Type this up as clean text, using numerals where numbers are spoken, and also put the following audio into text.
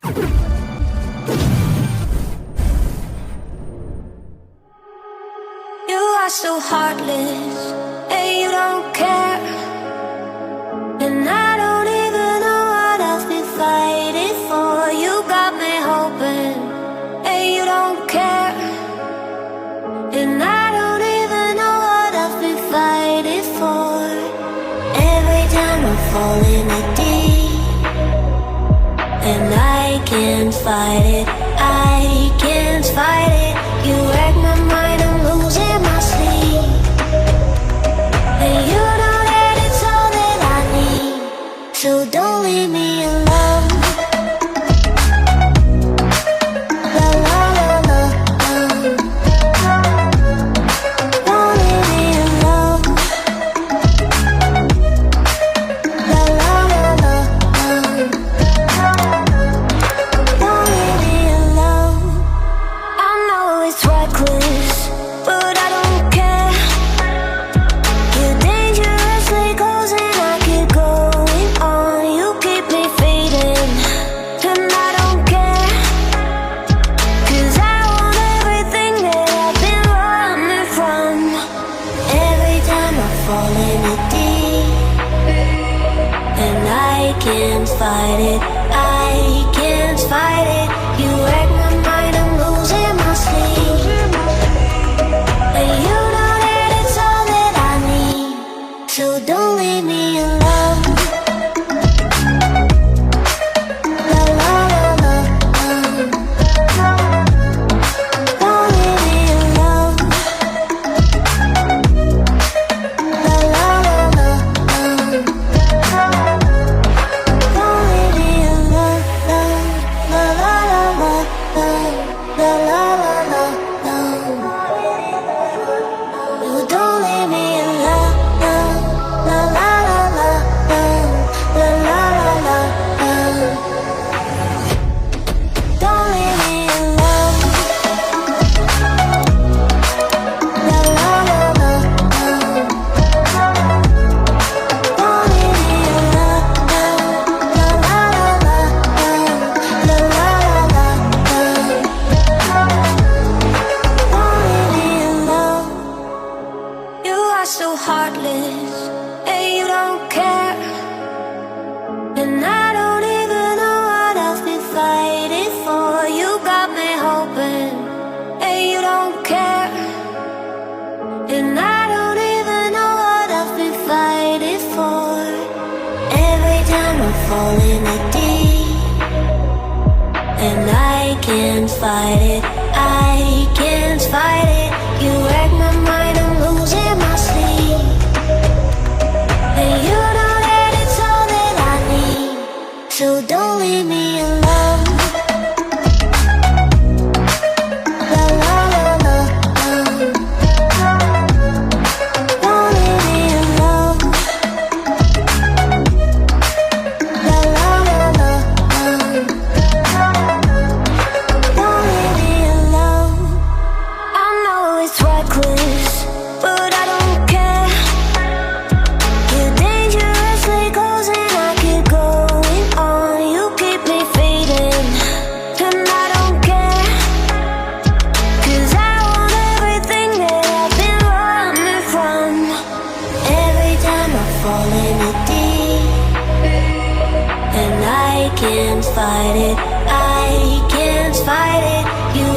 You are so heartless, and you don't care. And I don't even know what I've been fighting for. You got me hoping, and you don't care. And I don't even know what I've been fighting for. Every time I fall in the deep, and I can't fight it, I can't fight it. You wreck my mind, I'm losing my sleep. And you know that it's all that I need, so don't leave me alone. La la la la, don't leave me alone. La la la la, don't leave me alone. I know it's reckless, but I don't care. You're dangerously close and I keep going on. You keep me fading, and I don't care. 'Cause I want everything that I've been running from. Every time I fall in the deep, and I can't fight it, I can't fight it. You wreck my mind, I'm losing my sleep. And you know that it's all that I need, so don't leave me alone. La la la la, don't leave me alone. La la la la, don't leave me alone. La la la la, la la la la, you don't leave me alone. La la la la, la la la la, don't leave me alone. La la la la, don't leave me alone. La la la la, la la la la, don't leave me alone. You are so heartless, and you don't care. And I don't even know what I've been fighting for. You got me hoping, and you don't care. And I don't even know what I've been fighting for. Every time I fall in the deep, and I can't fight it, I can't fight it. You wreck my mind, I'm losing my sleep. And you know that it's all that I need, so don't leave me alone. La la la la, don't leave me alone. La la la la, don't leave me alone. I know it's reckless, but I don't care. You're dangerously close and I keep going on. You keep me fading, and I don't care. 'Cause I want everything that I've been running from. Every time I fall in the deep, and I can't fight it, I can't fight it. You